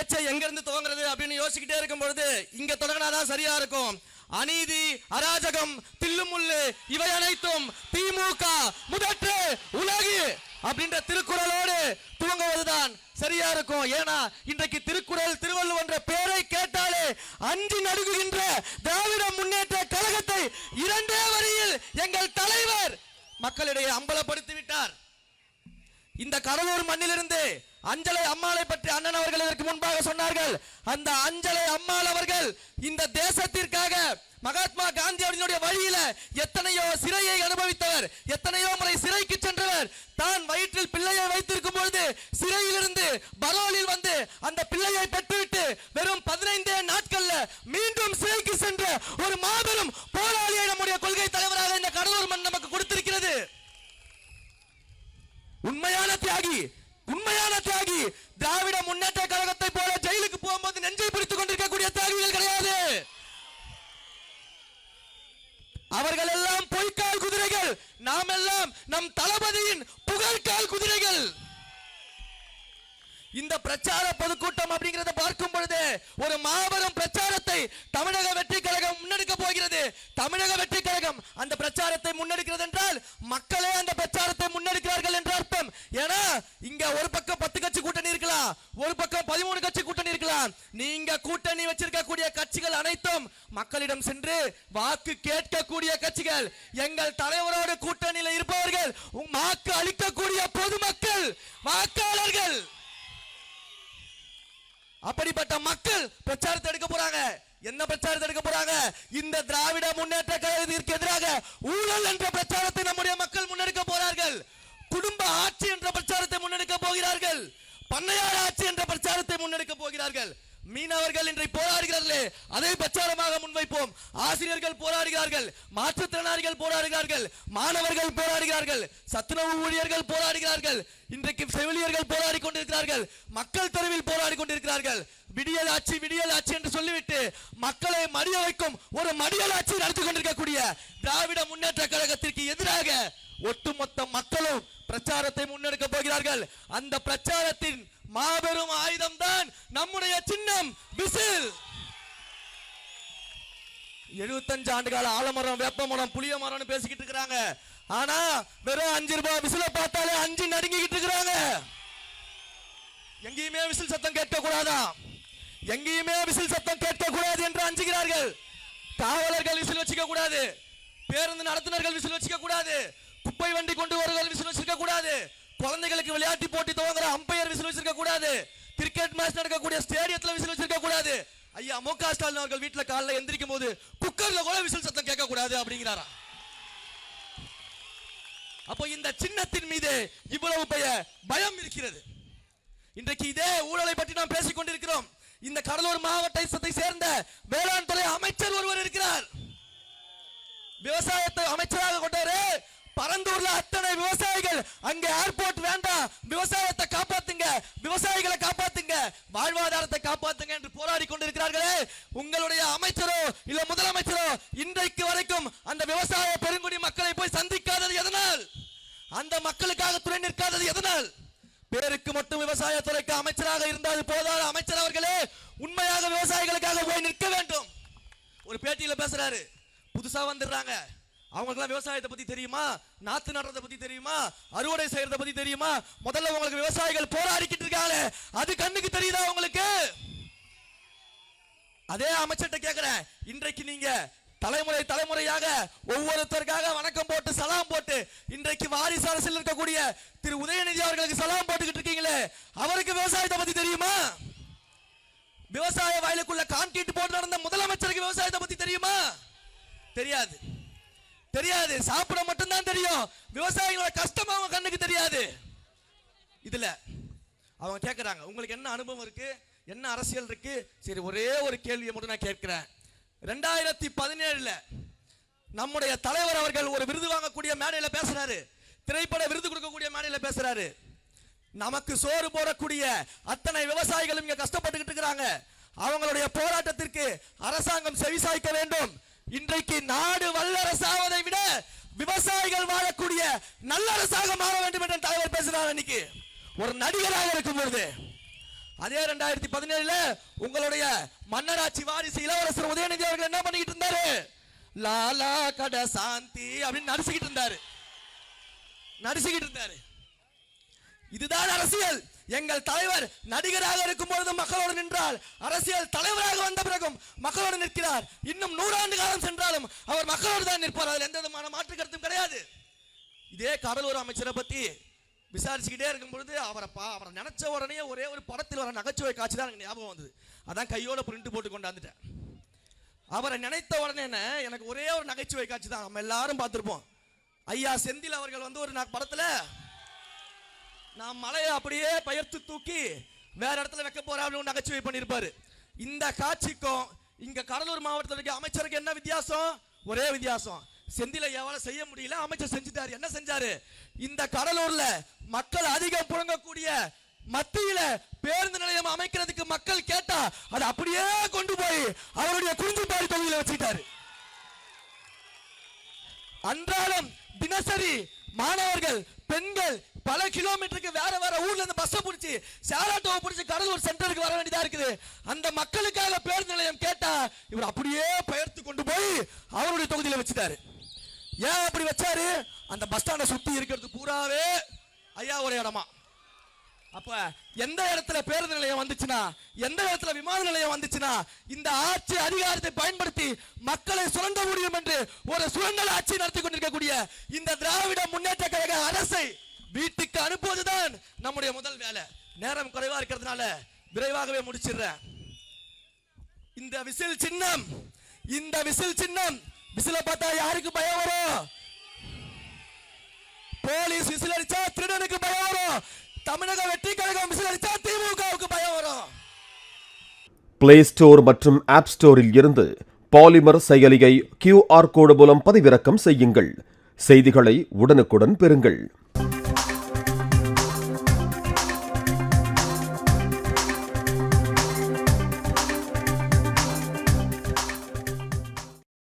பேச்சை எங்க இருந்து துவங்குறது அப்படின்னு யோசிக்கிட்டே இருக்கும் பொழுது இங்க தொடங்கினாதான் சரியா இருக்கும். அநீதி, அராஜகம், தில்லுமுள்ளு இவை அனைத்தும் திமுக முதற்று உலகு அப்படின்ற திருக்குறளோடு துவங்குவதுதான் சரியா இருக்கும். ஏன்னா இன்றைக்கு திருக்குறள், திருவள்ளுவர் என்ற பெயரை கேட்டாலே அஞ்சி நடுங்குகின்ற திராவிட முன்னேற்ற கழகத்தை இரண்டே வரியில் எங்கள் தலைவர் மக்களிடையே அம்பலப்படுத்தி விட்டார். இந்த கடலூர் மண்ணிலிருந்து அஞ்சலை அம்மாளை பற்றி அண்ணன் அவர்கள் இதற்கு முன்பாக சொன்னார்கள். அந்த அஞ்சலை அம்மாள் அவர்கள் இந்த தேசத்திற்காக மகாத்மா காந்தி அவர்களுடைய வழியில எத்தனையோ சிறையை அனுபவித்தவர், எத்தனையோ முறை சிறைக்கு சென்றவர். தான் வயிற்றில் பிள்ளையை வைத்திருக்கும் பொழுது சிறையிலிருந்து பரோலில் வந்து அந்த பிள்ளையை பெற்றுவிட்டு வெறும் 15 நாட்கள்ல மீண்டும் சிறைக்கு சென்ற ஒரு மாபெரும் போராளியை நம்முடைய கொள்கை தலைவராக இந்த கடலூர் மண் நமக்கு கொடுத்திருக்கிறது. உண்மையான தியாகி, உண்மையான தியாகி. திராவிட முன்னேற்ற கழகத்தை போல ஜெயிலுக்கு போகும்போது நெஞ்சை பிடித்துக் கொண்டிருக்கக்கூடிய தியாகிகள் கிடையாது. அவர்கள் எல்லாம் பொய்க்கால் குதிரைகள், நாம் எல்லாம் நம் தளபதியின் புகழ்கால் குதிரைகள். இந்த பிரச்சார பொதுக்கூட்டம் அப்படிங்கறத பார்க்கும் பொழுது ஒரு மாபெரும் பிரச்சாரத்தை தமிழக வெற்றி கழகம் முன்னெடுக்க போகிறது. தமிழக வெற்றி கழகம் அந்த பிரச்சாரத்தை முன்னெடுக்கிறது என்றால் மக்களே அந்த பிரச்சாரத்தை முன்னெடுக்கிறார்கள் என்று அர்த்தம். ஏன்னா இங்க ஒரு பக்கம் 10 கட்சி கூட்டணி இருக்கலாம், ஒரு பக்கம் 13 கட்சி கூட்டணி இருக்கலாம். நீங்க கூட்டணி வச்சிருக்கக்கூடிய கட்சிகள் அனைத்தும் மக்களிடம் சென்று வாக்கு கேட்கக்கூடிய கட்சிகள். எங்கள் தலைவரோடு கூட்டணியில் இருப்பவர்கள் வாக்கு அளிக்கக்கூடிய பொதுமக்கள், வாக்காளர்கள். அப்படிப்பட்ட மக்கள் பிரச்சாரத்தை எடுக்க போறாங்க. என்ன பிரச்சாரத்தை எடுக்க போறாங்க? இந்த திராவிட முன்னேற்ற கழகத்திற்கு எதிராக ஊழல் என்ற பிரச்சாரத்தை நம்முடைய மக்கள் முன்னெடுக்க போறார்கள். குடும்ப ஆட்சி என்ற பிரச்சாரத்தை முன்னெடுக்க போகிறார்கள். பண்ணையார் ஆட்சி என்ற பிரச்சாரத்தை முன்னெடுக்க போகிறார்கள். மீனவர்கள் இன்றை போராடுகிறார்களே அதை பிரச்சாரமாக முன்வைப்போம். ஆசிரியர்கள் போராடுகிறார்கள், மாற்றுத்திறனாளிகள் போராடுகிறார்கள், மாணவர்கள் போராடுகிறார்கள், சத்துணவு ஊழியர்கள் போராடுகிறார்கள், இன்றைக்கு செவிலியர்கள் போராடி கொண்டிருக்கிறார்கள், மக்கள் தெருவில் போராடி கொண்டிருக்கிறார்கள். விடியல் ஆட்சி, விடியல் ஆட்சி என்று சொல்லிவிட்டு மக்களை மடிய வைக்கும் ஒரு மடியல் ஆட்சி நடத்தி கொண்டிருக்கக்கூடிய திராவிட முன்னேற்ற கழகத்திற்கு எதிராக ஒட்டுமொத்த மக்களும் பிரச்சாரத்தை முன்னெடுக்க போகிறார்கள். அந்த பிரச்சாரத்தின் மாபெரும் ஆயுதம் தான் நம்முடைய சின்னம் விசில். 75 ஆண்டுகால ஆலமரம், வேப்பமரம், புளிய மரம்னு பேசிக்கிட்டு இருக்காங்க. ஆனா வெறும் 5 ரூபாய் விசில பார்த்தாலே 5 நடுங்கிட்டு இருக்காங்க. எங்கேயுமே விசில் சத்தம் கேட்க கூடாதா, எங்கேயுமே விசில் சத்தம் கேட்க கூடாது என்று அஞ்சுகிறார்கள். காவலர்கள் விசில் வச்சுக்க கூடாது, பேருந்து நடத்துனர்கள் விசில் வச்சுக்க கூடாது, குப்பை வண்டி கொண்டு வருவர்கள் விசில் வச்சிருக்க கூடாது, குழந்தைகளுக்கு விளையாட்டு போட்டி துவங்குற அம்பையர் விசில் வச்சிருக்க கூடாது, கிரிக்கெட் மேட்ச் நடக்கக்கூடிய ஸ்டேடியத்துல விசில் வச்சிருக்க கூடாது. ஐயா மு.க. ஸ்டாலின் அவர்கள் வீட்டுல காலைல எந்திரிக்கும் போது குக்கர்ல கூட விசில் சத்தம் கேட்க கூடாது அப்படிங்கிறாரா? அப்போ இந்த சின்னத்தின் மீது இவ்வளவு பயம் இருக்கிறது. இன்றைக்கு இதே ஊழலை பற்றி நாம் பேசிக் கொண்டிருக்கிறோம். இந்த கடலூர் மாவட்டத்தை சேர்ந்த வேளாண் துறை அமைச்சர் ஒருவர் இருக்கிறார். விவசாயத்தை அமைச்சராக கொண்டவரே, பரந்தூர்ல அத்தனை விவசாயிகள் அங்க ஏர்போர்ட் வேண்டாம், விவசாயத்தை காப்பாத்துங்க, விவசாயிகளை காப்பாத்துங்க, வாழ்வாதாரத்தை காப்பாத்துங்க என்று போராடி கொண்டிருக்கிறார்களே, உங்களுடைய அமைச்சரோ இல்ல முதலமைச்சரோ இன்றைக்கு வரைக்கும் அந்த விவசாய பெருங்குடி மக்களை போய் சந்திக்காதது எதனால்? அந்த மக்களுக்காக துணை நிற்காதது எதனால்? பேருக்கு மட்டும் விவசாய துறைக்கு அமைச்சராக இருந்தால் போதாது. அமைச்சர் அவர்களே உண்மையாக விவசாயிகளுக்காக போய் நிற்க வேண்டும். ஒரு பேட்டியில பேசுறாரு, புதுசா வந்துடுறாங்க, அவங்களுக்குலாம் விவசாயத்தை பத்தி தெரியுமா, நாத்து நடுறதை பத்தி தெரியுமா, அறுவடை செய்யறதை பத்தி தெரியுமா? முதல்ல உங்களுக்கு விவசாயிகள் போராடிக்கிட்டு இருக்காங்க, அது கண்ணுக்கு தெரியுதா உங்களுக்கு? அதே அமைச்சர்கிட்ட கேட்கிறேன், இன்றைக்கு நீங்க தலைமுறையாக ஒவ்வொருத்தருக்காக வணக்கம் போட்டு சலாம் போட்டு இன்றைக்கு வாரிசு அரசியல் இருக்கக்கூடிய திரு உதயநிதி அவர்களுக்கு சலாம் போட்டுக்கிட்டு இருக்கீங்களே, அவருக்கு விவசாயத்தை பத்தி தெரியுமா? விவசாய வயலுக்குள்ள கான்கிரீட் போட்டு நடந்த முதலமைச்சருக்கு விவசாயத்தை பத்தி தெரியுமா? தெரியாது, தெரியாது. சாப்பிட மட்டும்தான் தெரியும், விவசாயிகளோட கஷ்டம் அவங்க கண்ணுக்கு தெரியாது. இதுல அவங்க கேட்கிறாங்க, உங்களுக்கு என்ன அனுபவம் இருக்கு, என்ன அரசியல் இருக்கு? சரி, ஒரே ஒரு கேள்வியை மட்டும் நான் கேட்கிறேன். 2017 நம்முடைய தலைவர் அவர்கள் ஒரு விருது வாங்கக்கூடிய மேடையில் பேசுறாரு, திரைப்பட விருது கொடுக்கக்கூடிய மேடையில் பேசுறாரு. நமக்கு சோறு போடக்கூடிய அத்தனை விவசாயிகளும் இங்க கஷ்டப்பட்டுக்கிட்டு இருக்கிறாங்க, அவங்களுடைய போராட்டத்திற்கு அரசாங்கம் செவிசாய்க்க வேண்டும். இன்றைக்கு நாடு வல்லரசாவதை விட விவசாயிகள் வாழக்கூடிய நல்லரசாக மாற வேண்டும் என்று தலைவர் பேசுறார். இன்னைக்கு ஒரு நடிகராக இருக்கும் பொழுது அதே 2017 உங்களுடைய மன்னராட்சி வாரிசு இளவரசர் உதயநிதி அவர்கள் என்ன பண்ணிக்கிட்டு இருந்தாரு? லாலா கட சாந்தி அப்படின்னு நடிச்சுக்கிட்டு இருந்தாரு. இதுதான் அரசியல். எங்கள் தலைவர் நடிகராக இருக்கும் பொழுது மக்களோடு நின்றால், அரசியல் தலைவராக வந்த பிறகும் மக்களோடு நிற்கிறார். இன்னும் 100 ஆண்டு காலம் சென்றாலும் அவர் மக்களோடு தான் நிற்பார். அதில் எந்த விதமான மாற்று கருத்தும் கிடையாது. இதே கடலூர் அமைச்சரை பத்தி விசாரிச்சுக்கிட்டே இருக்கும் பொழுது அவரை நினைச்ச உடனே ஒரே ஒரு படத்தில் வர நகைச்சுவை காட்சி தான் எனக்கு ஞாபகம் வந்தது. அதான் கையோட பிரிண்ட் போட்டு கொண்டாந்துட்டேன். அவரை நினைத்த உடனே எனக்கு ஒரே ஒரு நகைச்சுவை காட்சி தான் நம்ம எல்லாரும் பார்த்திருப்போம். ஐயா செந்தில் அவர்கள் வந்து ஒரு படத்துல நான் மலையை அப்படியே பெயர்த்து தூக்கி வேற இடத்துல வைக்க போறேன் அப்படின்னு நகைச்சுவை பண்ணியிருப்பாரு. இந்த காட்சிக்கும் இங்க கடலூர் மாவட்டத்தில் இருக்க அமைச்சருக்கு என்ன வித்தியாசம்? ஒரே வித்தியாசம். செந்தில எவ்வளவு செய்ய முடியல, அமைச்சர் செஞ்சுட்டாரு. என்ன செஞ்சாரு? இந்த கடலூர்ல மக்கள் அதிகம் புழங்கக்கூடிய மத்தியில பேருந்து நிலையம் அமைக்கிறதுக்கு மக்கள் கேட்டா அதை அப்படியே கொண்டு போய் அவருடைய குறிஞ்சிப்பாடி தொகுதியில வச்சுட்டாரு. அன்றாடம் தினசரி மாணவர்கள் பெண்கள் பல கிலோமீட்டருக்கு வேற ஊர்ல இருந்து பஸ் பிடிச்சி சேராட்டோவை பிடிச்சி கடலூர் சென்டருக்கு வர வேண்டியதா இருக்குது. அந்த மக்களுக்காக பேருந்து நிலையம் கேட்டா இவர் அப்படியே பெயர்த்து கொண்டு போய் அவருடைய தொகுதியில வச்சுட்டாரு. ஏன் அப்படி வச்சாரு? அந்த பஸ் ஸ்டாண்டை சுத்தி இருக்கிறது பூராவே ஐயாவுடைய இடமா. அப்ப எந்த இடத்துல பேருந்து நிலையம் வந்துச்சுன்னா, எந்த இடத்துல விமான நிலையம் வந்துச்சுன்னா, இந்த ஆட்சி அதிகாரத்தை பயன்படுத்தி மக்களை சுரண்ட முடியும் என்று ஒரு சுரண்டல் ஆட்சி நடத்தி கொண்டிருக்கக்கூடிய இந்த திராவிட முன்னேற்ற கழக அரசை வீட்டுக்கு அனுப்புவதுதான் நம்முடைய முதல் வேலை. நேரம் குறைவா இருக்கிறதுனால விரைவாகவே முடிச்சிடுறேன். இந்த விசில் சின்னம் விசில பார்த்தா யாருக்கு பயம் வரும்? போலீஸ் விசில் அடிச்சா திருடனுக்கு பயம் வரும். தமிழக வெற்றி கழகம் விசில் அடிச்சா திமுகவுக்கு பயம் வரும். பிளே ஸ்டோர் மற்றும் ஆப் ஸ்டோரில் இருந்து பாலிமர் செயலியை QR கோடு மூலம் பதிவிறக்கம் செய்யுங்கள். செய்திகளை உடனுக்குடன் பெறுங்கள்.